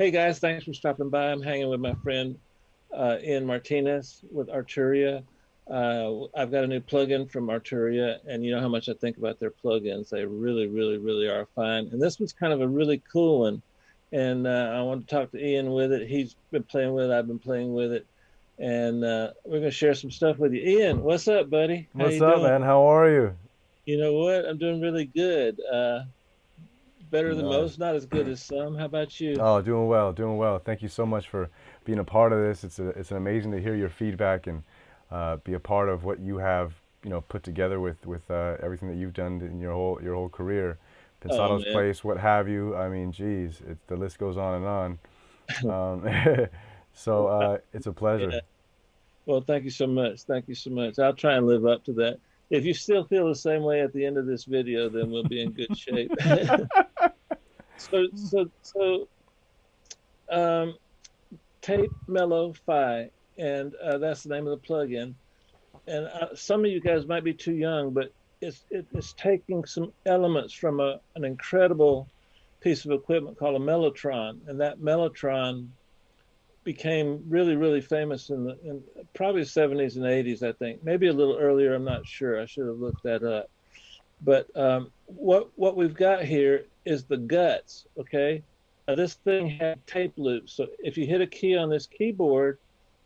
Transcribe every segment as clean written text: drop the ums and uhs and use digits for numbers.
Hey guys, thanks for stopping by. I'm hanging with my friend Ian Martinez with Arturia. I've got a new plugin from Arturia, and you know how much I think about their plugins. They really, really, really are fine. And this one's kind of a really cool one. And I want to talk to Ian with it. He's been playing with it. I've been playing with it. And we're going to share some stuff with you. Ian, what's up, buddy? How What's you up, doing? man? How are you? You know what? I'm doing really good. Better than Nice. most, not as good as some. How about you? Oh, doing well, doing well. Thank you so much for being a part of this. It's amazing to hear your feedback and be a part of what you have, put together with everything that you've done in your whole career, Oh, Pensado's man. place, what have you. I mean, geez, the list goes on and on. So it's a pleasure. Yeah. Well, thank you so much. Thank you so much. I'll try and live up to that. If you still feel the same way at the end of this video, then we'll be in good shape. So, um, tape Mello-fi, and that's the name of the plugin. And some of you guys might be too young, but it's taking some elements from an incredible piece of equipment called a mellotron, and that mellotron became really, really famous in probably 70s and 80s, I think. Maybe a little earlier, I'm not sure. I should have looked that up. But what we've got here is the guts, okay? This thing had tape loops. So if you hit a key on this keyboard,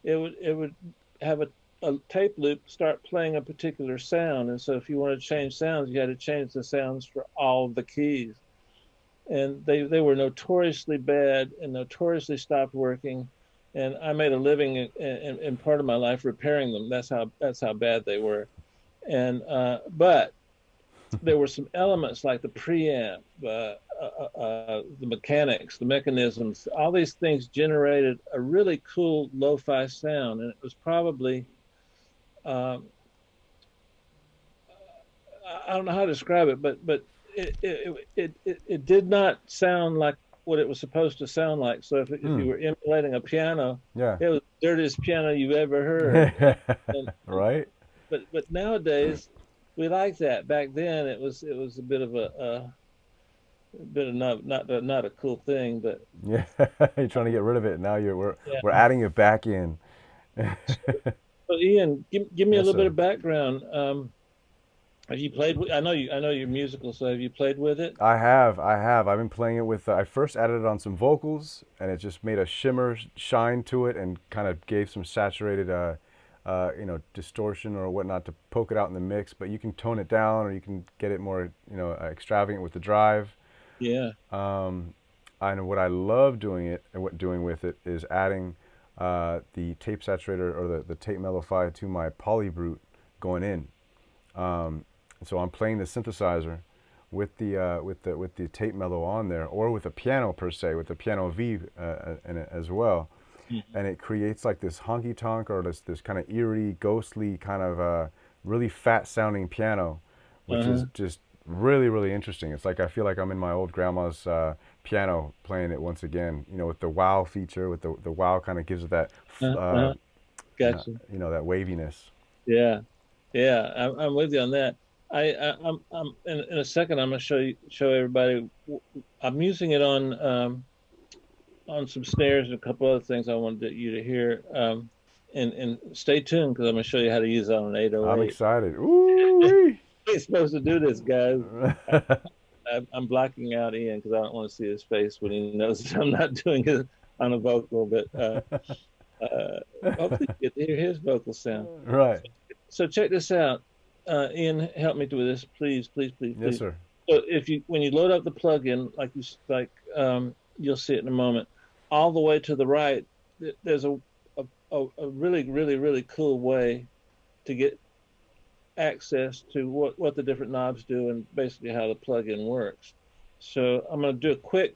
it would have a tape loop start playing a particular sound. And so if you want to change sounds, you had to change the sounds for all of the keys. And they were notoriously bad and notoriously stopped working. And I made a living in part of my life repairing them. That's how bad they were. And but there were some elements like the preamp, the mechanics, the mechanisms. All these things generated a really cool lo-fi sound, and it was probably um, I don't know how to describe it, but it did not sound like what it was supposed to sound like. So if you Hmm. were emulating a piano, Yeah. it was the dirtiest piano you've ever heard. And Right. but nowadays we like that. Back then it was a bit of a bit of not a cool thing, but Yeah. You're trying to get rid of it. Now we're yeah. adding it back in. So Ian, give me a Yes, little bit sir. of background. Have you played with, I know you're musical, so have you played with it? I have. I've been playing it with. I first added it on some vocals, and it just made a shimmer shine to it, and kind of gave some saturated, distortion or whatnot to poke it out in the mix. But you can tone it down, or you can get it more, extravagant with the drive. Yeah. Um, and what I love doing with it is adding the tape saturator or the tape Mello-fi to my polybrute going in. So I'm playing the synthesizer with the tape mellow on there, or with a piano per se, with the piano V in it as well, Mhm. and it creates like this honky tonk or this kind of eerie, ghostly kind of really fat sounding piano, which is Uh-huh. just really really interesting. It's like I feel like I'm in my old grandma's piano playing it once again. With the wow feature, with the wow kind of gives it that uh, Uh-huh. Gotcha. that waviness. Yeah. Yeah. I'm with you on that. I'm in a second. I'm gonna show everybody. I'm using it on some snares and a couple other things I wanted you to hear. And stay tuned because I'm gonna show you how to use it on an I'm 808. excited. Ooh. We're supposed to do this, guys. I'm blocking out Ian because I don't want to see his face when he knows that I'm not doing it on a vocal. But uh, hopefully, you get to hear his vocal sound. Right. So check this out. Ian, help me with this, please, please, please, Yes, please. sir. So if you when you load up the plugin, you'll see it in a moment. All the way to the right, there's a really, really, really cool way to get access to what the different knobs do and basically how the plugin works. So I'm going to do a quick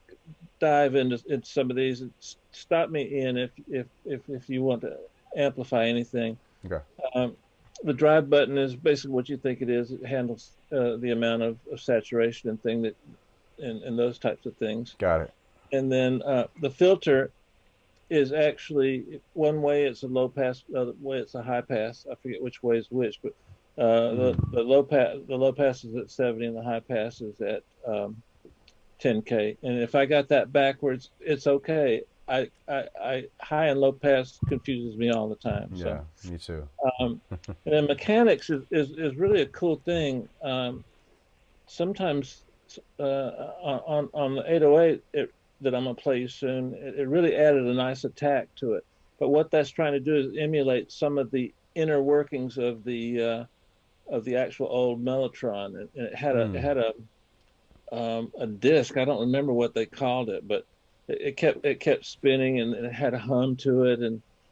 dive into some of these. Stop me in if you want to amplify anything. Okay. Um, the drive button is basically what you think it is. It handles the amount of saturation and thing that and those types of things. Got it. And then the filter is actually one way it's a low pass, the other way it's a high pass. I forget which way is which, but Mm. the low pass is at 70 and the high pass is at 10K. And if I got that backwards, it's okay. I high and low pass confuses me all the time. So Yeah, me too. um, and then mechanics is really a cool thing. Sometimes on the 808 that I'm gonna play soon, it really added a nice attack to it. But what that's trying to do is emulate some of the inner workings of the actual old Mellotron, and it Mm, had a disc. I don't remember what they called it, but it kept spinning, and it had a hum to it,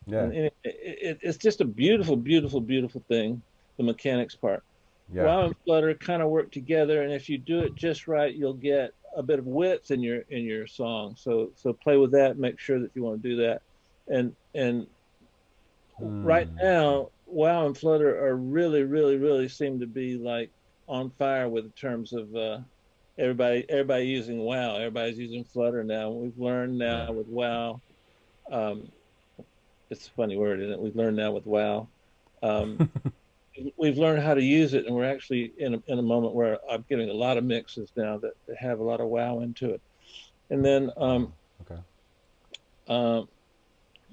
yeah, and it's just a beautiful, beautiful, beautiful thing. The mechanics part. yeah. WoW and Flutter kind of work together, and if you do it just right, you'll get a bit of width in your song. So play with that. Make sure that you want to do that. And right Mm, now, WoW and Flutter are really, really, really seem to be like on fire with terms of everybody using WoW. Everybody's using Flutter now. We've learned yeah. now with WoW. Um, it's a funny word, isn't it? We've learned now with WoW. Um, we've learned how to use it, and we're actually in a moment where I'm getting a lot of mixes now that have a lot of WoW into it. And then Wow. Okay. uh,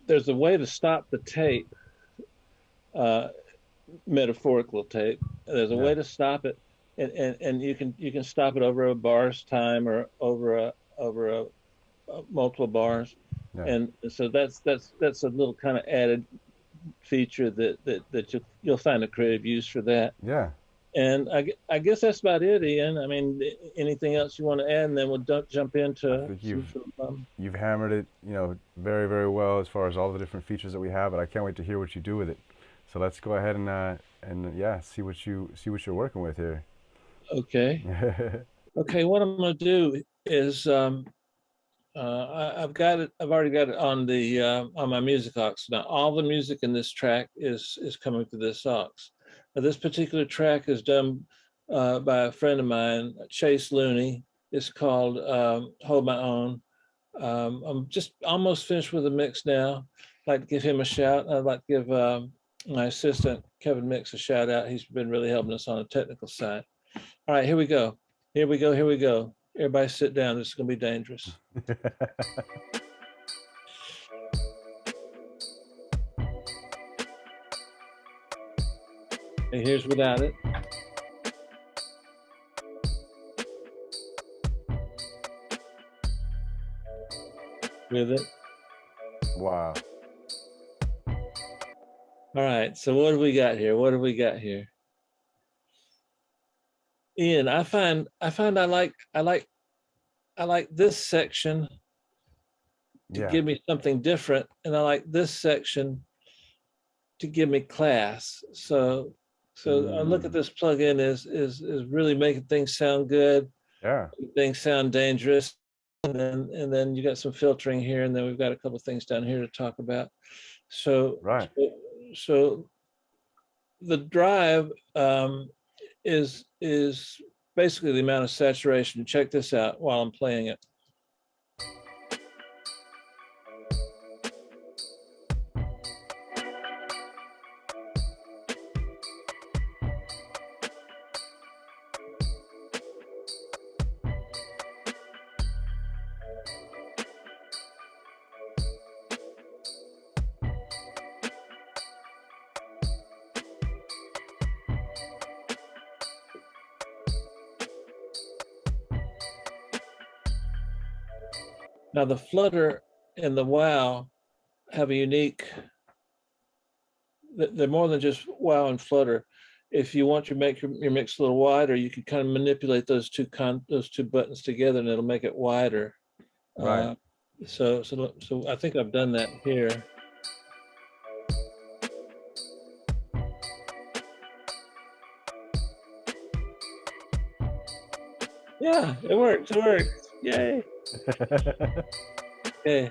there's a way to stop the tape, uh, metaphorical tape. There's a Yeah. way to stop it, and you can stop it over a bar's time or over a multiple bars, Yeah. and so that's a little kind of added feature that you'll find a creative use for that. Yeah. And I guess that's about it, Ian. I mean, anything else you want to add, and then we'll jump I into think some you've hammered it, very very well as far as all the different features that we have. But I can't wait to hear what you do with it. So let's go ahead and yeah, see what you're working with here. okay. Okay, what I'm going to do is I've got it. I've already got it on my music aux. Now, all the music in this track is coming to this aux. Now, this particular track is done by a friend of mine, Chase Looney. It's called "Hold My Own." I'm just almost finished with the mix now. I'd like to give him a shout. I'd like to give my assistant Kevin Mix a shout out. He's been really helping us on the technical side. All right, here we go. Here we go. Here we go. Everybody sit down. This is going to be dangerous. Okay, here's without it, with it. Wow. All right. So what do we got here? What do we got here? Ian, I like this section to Yeah. give me something different, and I like this section to give me class. So I look at Mm, this plugin is really making things sound good, yeah. things sound dangerous, and then you got some filtering here, and then we've got a couple of things down here to talk about. So Right. so, so the drive is basically the amount of saturation. Check this out while I'm playing it. Now the flutter and the wow have a unique. They're more than just wow and flutter. If you want to make your mix a little wider, you can kind of manipulate those two buttons together, and it'll make it wider. Right. Uh, so I think I've done that here. Yeah, it works. It works. Yay. Okay.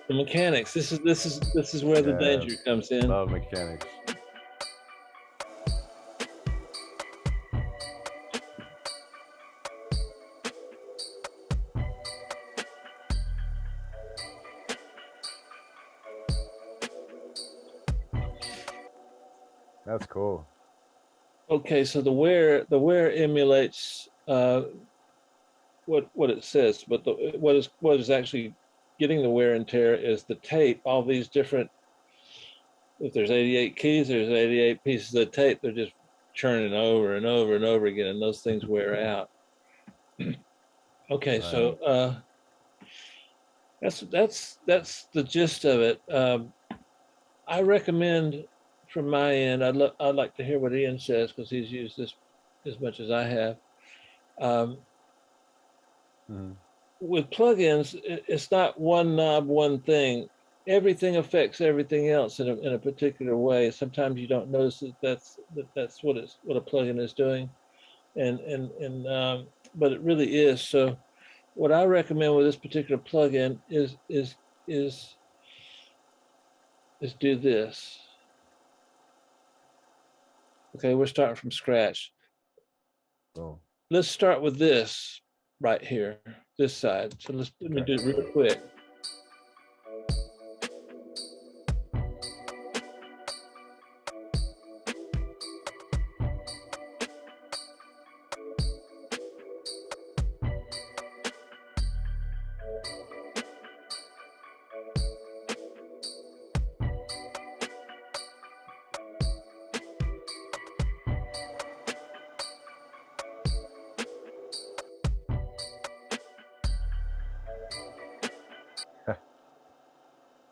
The mechanics. This is where the Yeah. danger comes in. Love mechanics. That's cool. Okay, so the where emulates what it says, but what is actually getting the wear and tear is the tape. All these different, if there's 88 keys, there's 88 pieces of tape. They're just churning over and over and over again, and those things wear out. Okay, Right. so that's the gist of it. I recommend, from my end, I'd like to hear what Ian says because he's used this as much as I have. With plugins, it's not one knob, one thing. Everything affects everything else in a particular way. Sometimes you don't notice that's what a plugin is doing, and but it really is. So, what I recommend with this particular plugin is do this. Okay, we're starting from scratch. Oh. Let's start with this right here, this side. So let me do it real quick.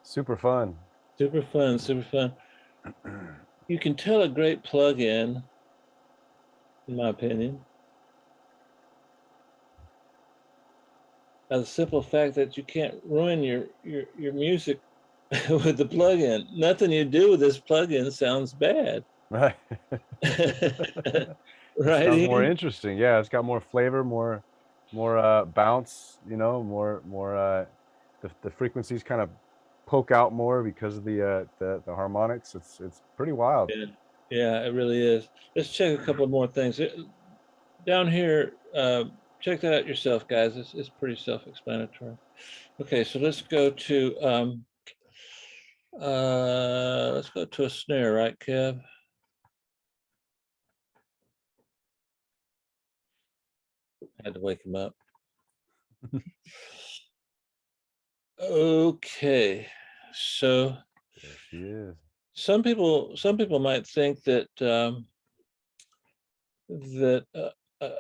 Super fun. Super fun, super fun. You can tell a great plug-in, in my opinion, by the simple fact that you can't ruin your music with the plug-in. Nothing you do with this plug-in sounds bad. Right. Right, sounds more Ian? interesting. Yeah, it's got more flavor, more bounce. You know, more the frequencies kind of poke out more because of the harmonics. It's pretty wild. Yeah, yeah, it really is. Let's check a couple more things. Down here, check that out yourself, guys. It's pretty self-explanatory. Okay, so let's go to a snare, right, Kev? Had to wake him up. Okay, so There she is. some people might think that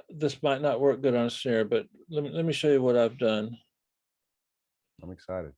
this might not work good on a snare, but let me show you what I've done. I'm excited.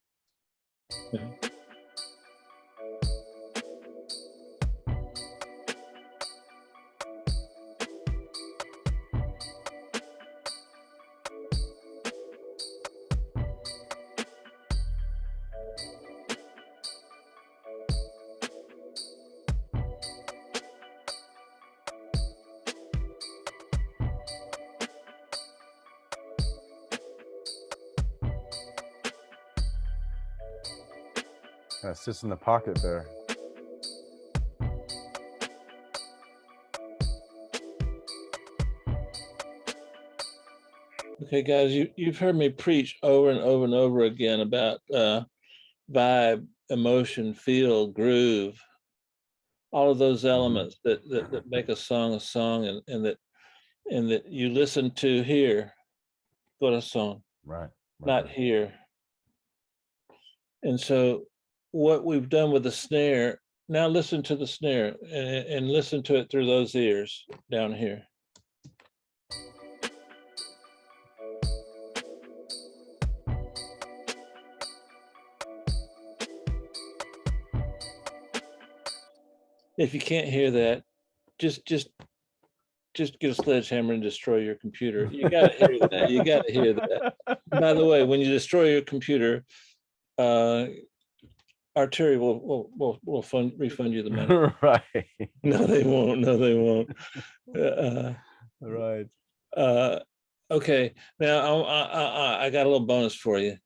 Kind of sits in the pocket there. Okay, guys, you've heard me preach over and over and over again about vibe, emotion, feel, groove, all of those elements that make a song, and that you listen to here, corazón, Right. not here. And so, what we've done with the snare, now listen to the snare and listen to it through those ears down here. If you can't hear that, just get a sledgehammer and destroy your computer. You got to hear that. You got to hear that. By the way, when you destroy your computer, Arturia will refund you the money. Right. No, they won't. No, they won't. Right. Okay. Now I got a little bonus for you.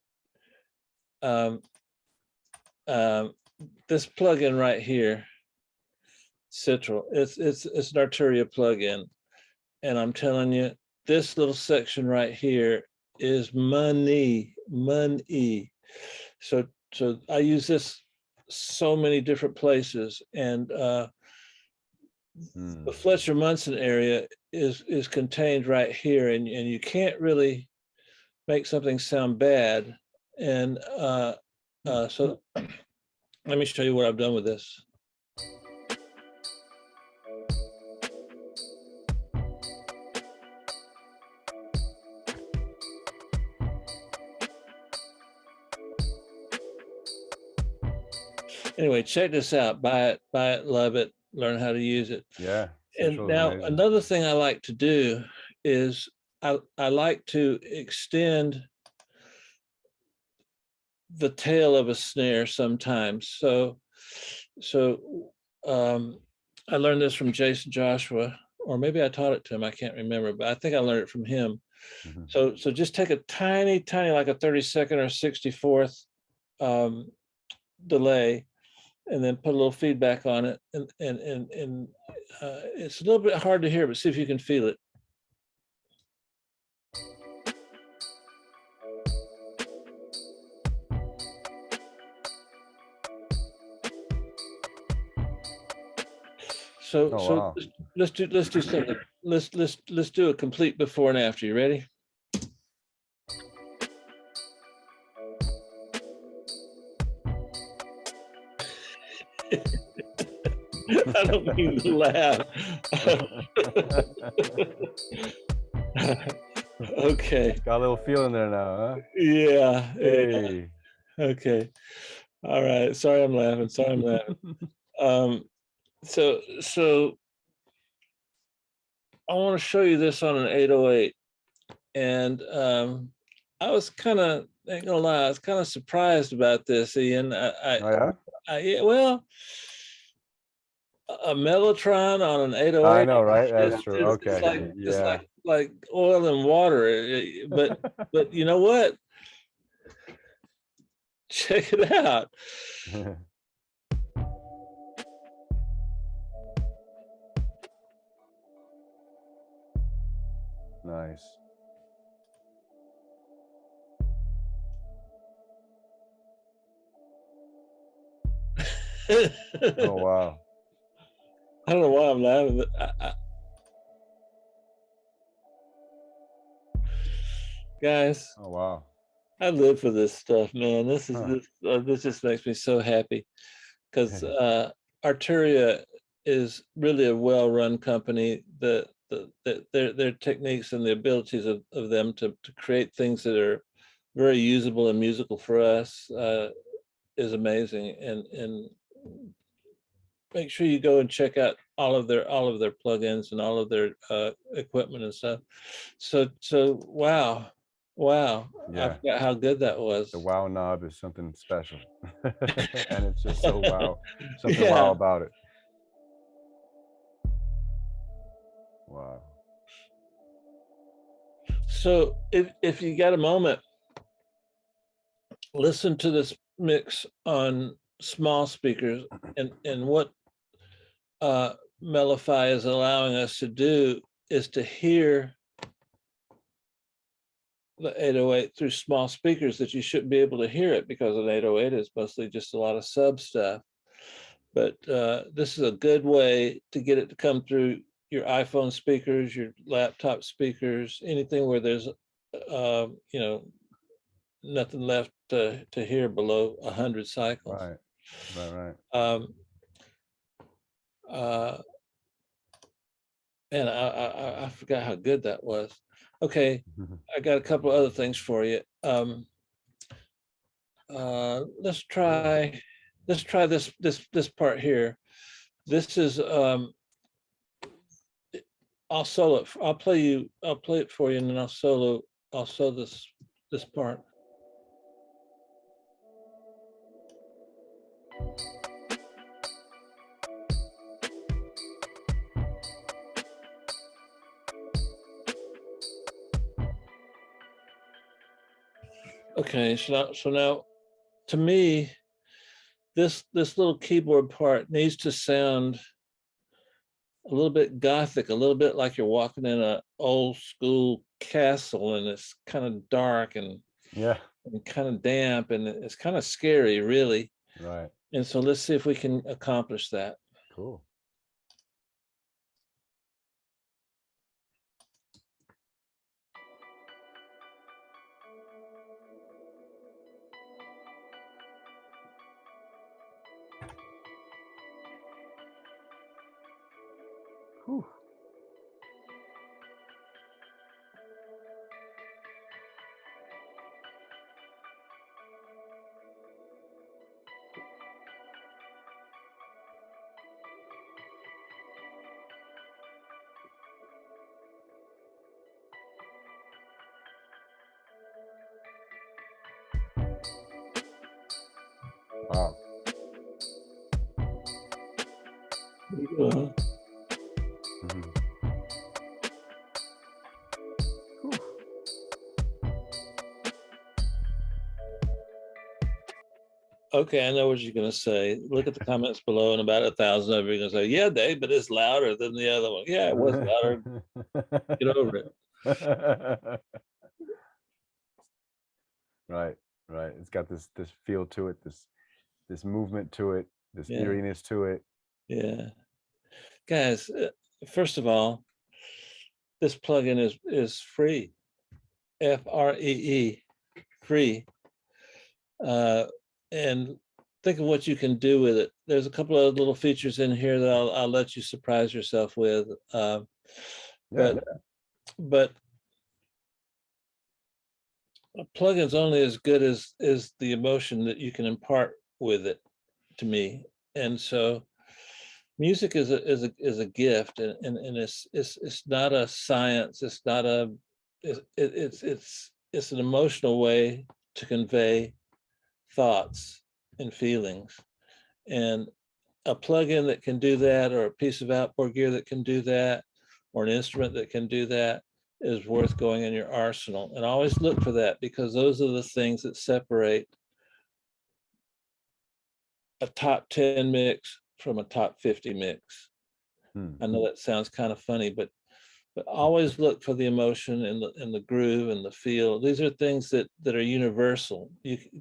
This plugin right here, Citral. It's an Arturia plugin, and I'm telling you, this little section right here is money. So I use this so many different places, and the Fletcher Munson area is contained right here, and you can't really make something sound bad And so let me show you what I've done with this. Anyway, check this out. Buy it, love it, learn how to use it. Yeah, And Central is now amazing. another thing I like to do is I like to extend the tail of a snare sometimes. So I learned this from Jason Joshua, or maybe I taught it to him. I can't remember, but I think I learned it from him. Mm-hmm. So just take a tiny, like a 32nd or 64th delay, and then put a little feedback on it, and it's a little bit hard to hear, but see if you can feel it. So Oh wow. let's do something. Let's do a complete before and after. You ready? I don't mean to laugh. Okay. Got a little feel in there now, huh? Yeah. Hey. Okay. All right. Sorry, I'm laughing. Sorry, I'm laughing. Um, so I want to show you this on an 808, and I was kind of, ain't gonna lie, I was kind of surprised about this, Ian. Oh yeah? Yeah, well, a Mellotron on an I 808, know, right? That's true. it's Okay. like Yeah. like oil and water. But you know what? Check it out. Nice. Oh I wow. don't know why I'm laughing, but guys, Oh wow. I live for this stuff, man. Huh. This just makes me so happy because Arturia is really a well-run company. Their techniques and the abilities of them to create things that are very usable and musical for us is amazing. And make sure you go and check out all of their plugins and all of their equipment and stuff. So wow, I Yeah. forgot how good that was. The wow knob is something special. And it's just so wow. Something wow Yeah. about it. Wow. So if you got a moment, listen to this mix on small speakers, and what Mello-fi is allowing us to do is to hear the 808 through small speakers that you shouldn't be able to hear it because an 808 is mostly just a lot of sub stuff. But this is a good way to get it to come through your iPhone speakers, your laptop speakers, anything where there's you know, nothing left to hear below 100 cycles. Right. Right. Um, uh, and I forgot how good that was. Okay, Right. I got a couple of other things for you. Let's Cool. try this part here. This is I'll solo it. I'll play it for you, and then I'll solo this part. Okay, so now to me, this little keyboard part needs to sound a little bit gothic, a little bit like you're walking in an old school castle, and it's kind of dark Yeah. and kind of damp, and it's kind of scary, really. Right. And so let's see if we can accomplish that. Cool. Whew. Wow. Uh, Mm-hmm. Whew. okay, I know what you're going to say. Look at the comments below, and about 1,000 of you are going to say, "Yeah, Dave, but it's louder than the other one." Yeah, it was louder. Get over it. Right, right. It's got this feel to it, this movement to it, this Yeah, eeriness to it. yeah, guys. First of all, this plugin is free. FREE, free. Uh, and think of what you can do with it. There's a couple of little features in here that I'll let you surprise yourself with. Yeah. But but a plugin's only as good as the emotion that you can impart with it to me. And so music is a gift, and it's not a science. It's not a it's an emotional way to convey thoughts and feelings. And a plugin that can do that, or a piece of outboard gear that can do that, or an instrument that can do that is worth going in your arsenal. And always look for that, because those are the things that separate a top 10 mix from a top 50 mix. Hmm. I know that sounds kind of funny, but always look for the emotion and the groove and the feel. These are things that are universal.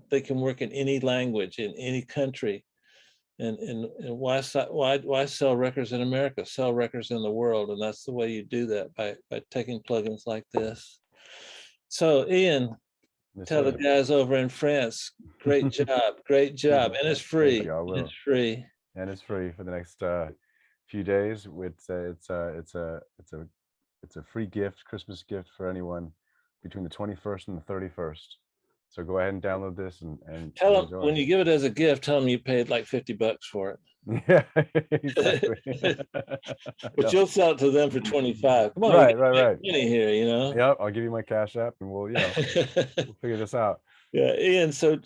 They can work in any language, in any country. And why sell records in America? Sell records in the world, and that's the way you do that, by taking plugins like this. So, Ian, Yes, tell the sir. guys over in France, great job, and it's Thank free. you. I It's will. free. And it's free for the next few days. It's a free gift, Christmas gift for anyone between the 21st and the 31st. So go ahead and download this Tell and them enjoy. when you give it as a gift. Tell them you paid like $50 for Yeah, exactly. it, but No. you'll sell it to them for 25. Come on, you got Right, to right, make right. money here, you know. Yep, I'll give you my Cash App and we'll figure this out. Yeah, Ian. So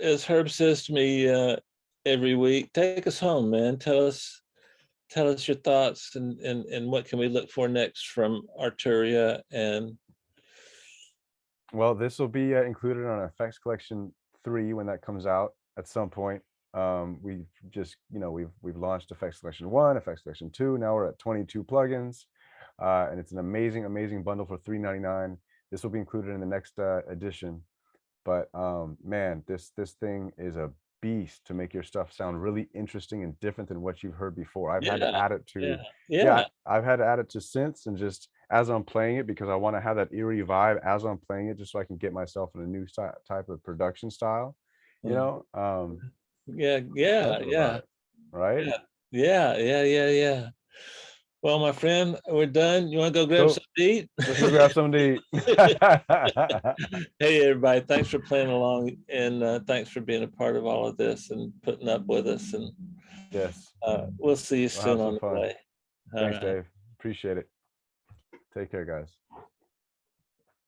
as Herb says to me every week, take us home, man. Tell us your thoughts, and what can we look for next from Arturia. And Well, this will be included on Effects Collection 3 when that comes out at some point. We've just, we've launched Effects Collection 1, Effects Collection 2. Now we're at 22 plugins, and it's an amazing, amazing bundle for $3.99. This will be included in the next edition. But man, this thing is a beast to make your stuff sound really interesting and different than what you've heard before. I've had to yeah, add it yeah, to, yeah, yeah. I've had to add it to synths and just as I'm playing it because I want to have that eerie vibe as I'm playing it, just so I can get myself in a new type of production style. You Mm. know, Yeah, it's yeah, special about yeah, it, right? yeah, yeah. Well, my friend, we're done. You want to go grab Cool. something to eat? Let's go grab something to eat. Hey, everybody! Thanks for playing along, and thanks for being a part of all of this and putting up with us. And Yes, we'll see you we'll soon have some on the fun. way. All Thanks, right. Dave. Appreciate it. Take care, guys.